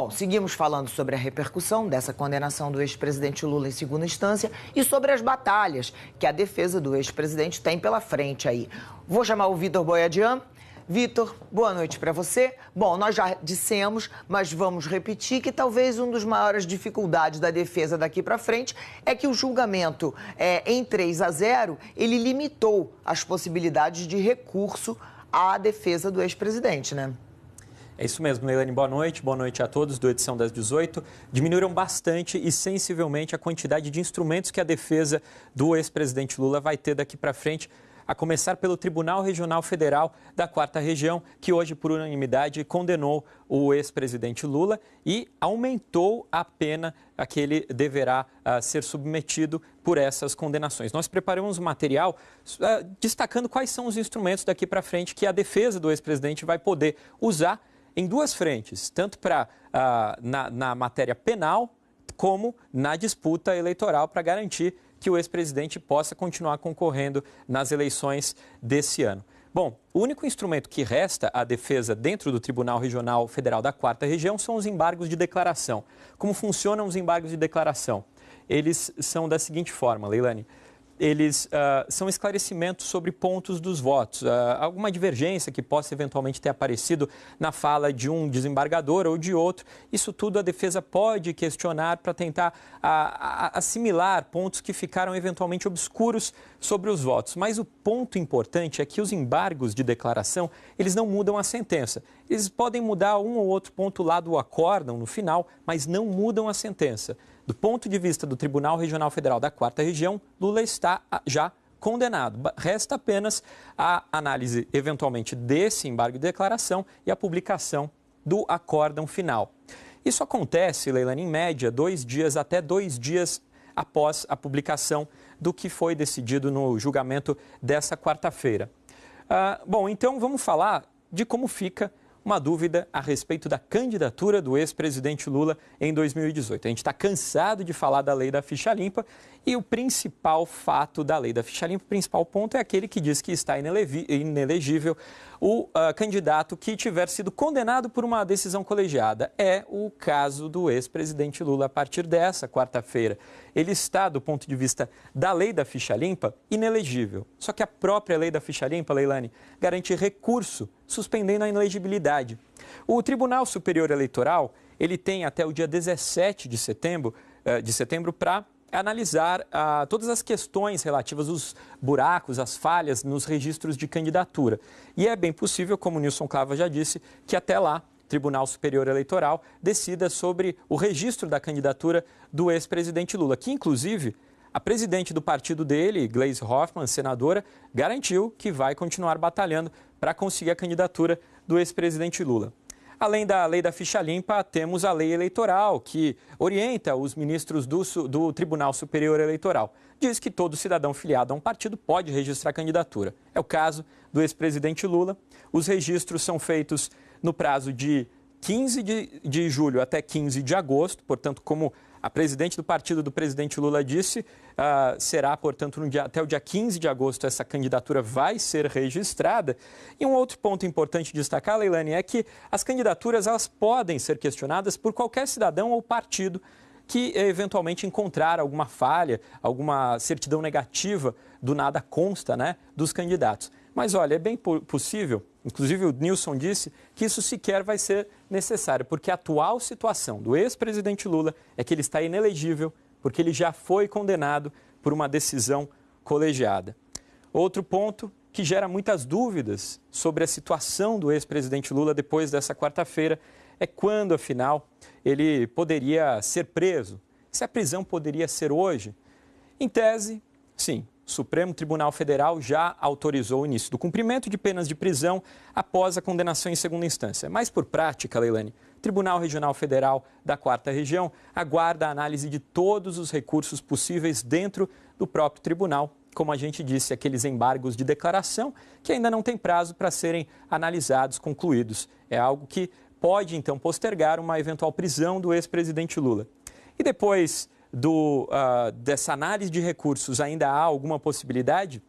Bom, seguimos falando sobre a repercussão dessa condenação do ex-presidente Lula em segunda instância e sobre as batalhas que a defesa do ex-presidente tem pela frente aí. Vou chamar o Vitor Boiadian. Vitor, boa noite para você. Bom, nós já dissemos, mas vamos repetir que talvez uma das maiores dificuldades da defesa daqui para frente é que o julgamento em 3-0, ele limitou as possibilidades de recurso à defesa do ex-presidente, né? É isso mesmo, Leilani. Boa noite a todos do Edição das 18. Diminuíram bastante e sensivelmente a quantidade de instrumentos que a defesa do ex-presidente Lula vai ter daqui para frente, a começar pelo Tribunal Regional Federal da 4ª Região, que hoje, por unanimidade, condenou o ex-presidente Lula e aumentou a pena a que ele deverá ser submetido por essas condenações. Nós preparamos um material destacando quais são os instrumentos daqui para frente que a defesa do ex-presidente vai poder usar em duas frentes, tanto na matéria penal como na disputa eleitoral, para garantir que o ex-presidente possa continuar concorrendo nas eleições desse ano. Bom, o único instrumento que resta à defesa dentro do Tribunal Regional Federal da 4ª Região são os embargos de declaração. Como funcionam os embargos de declaração? Eles são da seguinte forma, Leilani. Eles são esclarecimentos sobre pontos dos votos, alguma divergência que possa eventualmente ter aparecido na fala de um desembargador ou de outro. Isso tudo a defesa pode questionar para tentar assimilar pontos que ficaram eventualmente obscuros sobre os votos. Mas o ponto importante é que os embargos de declaração, eles não mudam a sentença. Eles podem mudar um ou outro ponto lá do acórdão no final, mas não mudam a sentença. Do ponto de vista do Tribunal Regional Federal da 4ª Região, Lula está já condenado. Resta apenas a análise, eventualmente, desse embargo de declaração e a publicação do acórdão final. Isso acontece, Leilani, em média, 2 dias até 2 dias após a publicação do que foi decidido no julgamento dessa quarta-feira. Bom, então vamos falar de como fica uma dúvida a respeito da candidatura do ex-presidente Lula em 2018. A gente está cansado de falar da lei da ficha limpa e o principal fato da lei da ficha limpa, o principal ponto é aquele que diz que está inelegível o candidato que tiver sido condenado por uma decisão colegiada. É o caso do ex-presidente Lula a partir dessa quarta-feira. Ele está, do ponto de vista da lei da ficha limpa, inelegível. Só que a própria lei da ficha limpa, Leilani, garante recurso suspendendo a inelegibilidade. O Tribunal Superior Eleitoral, ele tem até o dia 17 de setembro para analisar todas as questões relativas aos buracos, às falhas nos registros de candidatura. E é bem possível, como o Nilson Clava já disse, que até lá o Tribunal Superior Eleitoral decida sobre o registro da candidatura do ex-presidente Lula, que inclusive a presidente do partido dele, Gleisi Hoffmann, senadora, garantiu que vai continuar batalhando para conseguir a candidatura do ex-presidente Lula. Além da lei da ficha limpa, temos a lei eleitoral, que orienta os ministros do Tribunal Superior Eleitoral. Diz que todo cidadão filiado a um partido pode registrar candidatura. É o caso do ex-presidente Lula. Os registros são feitos no prazo de 15 de julho até 15 de agosto, portanto, como a presidente do partido do presidente Lula disse, será, portanto, até o dia 15 de agosto essa candidatura vai ser registrada. E um outro ponto importante de destacar, Leilani, é que as candidaturas elas podem ser questionadas por qualquer cidadão ou partido que eventualmente encontrar alguma falha, alguma certidão negativa do nada consta, né, dos candidatos. Mas olha, é bem possível, inclusive o Nilson disse, que isso sequer vai ser necessário, porque a atual situação do ex-presidente Lula é que ele está inelegível, porque ele já foi condenado por uma decisão colegiada. Outro ponto que gera muitas dúvidas sobre a situação do ex-presidente Lula depois dessa quarta-feira é quando, afinal, ele poderia ser preso. Se a prisão poderia ser hoje? Em tese, sim. O Supremo Tribunal Federal já autorizou o início do cumprimento de penas de prisão após a condenação em segunda instância. Mas, por prática, Leilani, o Tribunal Regional Federal da 4ª Região aguarda a análise de todos os recursos possíveis dentro do próprio tribunal. Como a gente disse, aqueles embargos de declaração que ainda não tem prazo para serem analisados, concluídos. É algo que pode, então, postergar uma eventual prisão do ex-presidente Lula. E depois dessa análise de recursos, ainda há alguma possibilidade?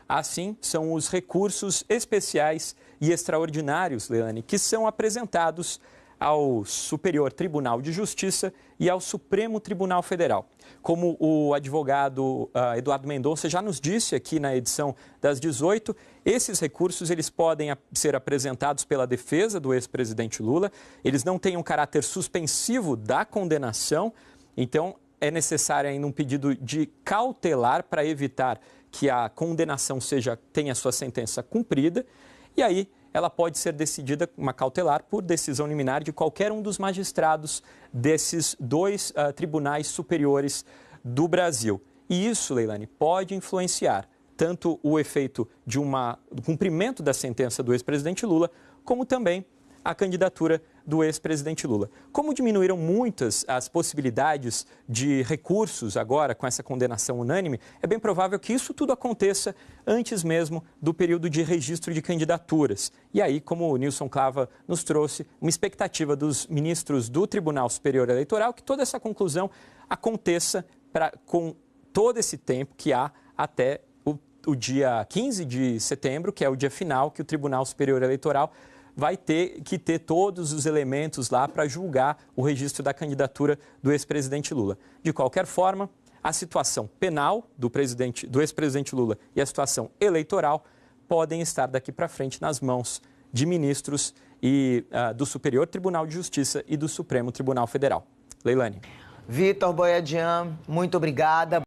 Assim, são os recursos especiais e extraordinários, Leilani, que são apresentados ao Superior Tribunal de Justiça e ao Supremo Tribunal Federal. Como o advogado Eduardo Mendonça já nos disse aqui na edição das 18, esses recursos eles podem ser apresentados pela defesa do ex-presidente Lula, eles não têm um caráter suspensivo da condenação, então é necessário ainda um pedido de cautelar para evitar que a condenação tenha sua sentença cumprida, e aí ela pode ser decidida, uma cautelar, por decisão liminar de qualquer um dos magistrados desses dois tribunais superiores do Brasil. E isso, Leilani, pode influenciar tanto o efeito do cumprimento da sentença do ex-presidente Lula, como também a candidatura do ex-presidente Lula. Como diminuíram muitas as possibilidades de recursos agora com essa condenação unânime, é bem provável que isso tudo aconteça antes mesmo do período de registro de candidaturas. E aí, como o Nilson Clava nos trouxe, uma expectativa dos ministros do Tribunal Superior Eleitoral que toda essa conclusão aconteça com todo esse tempo que há até o dia 15 de setembro, que é o dia final que o Tribunal Superior Eleitoral vai ter que ter todos os elementos lá para julgar o registro da candidatura do ex-presidente Lula. De qualquer forma, a situação penal do ex-presidente Lula e a situação eleitoral podem estar daqui para frente nas mãos de ministros do Superior Tribunal de Justiça e do Supremo Tribunal Federal. Leilani. Vitor Boiadian, muito obrigada.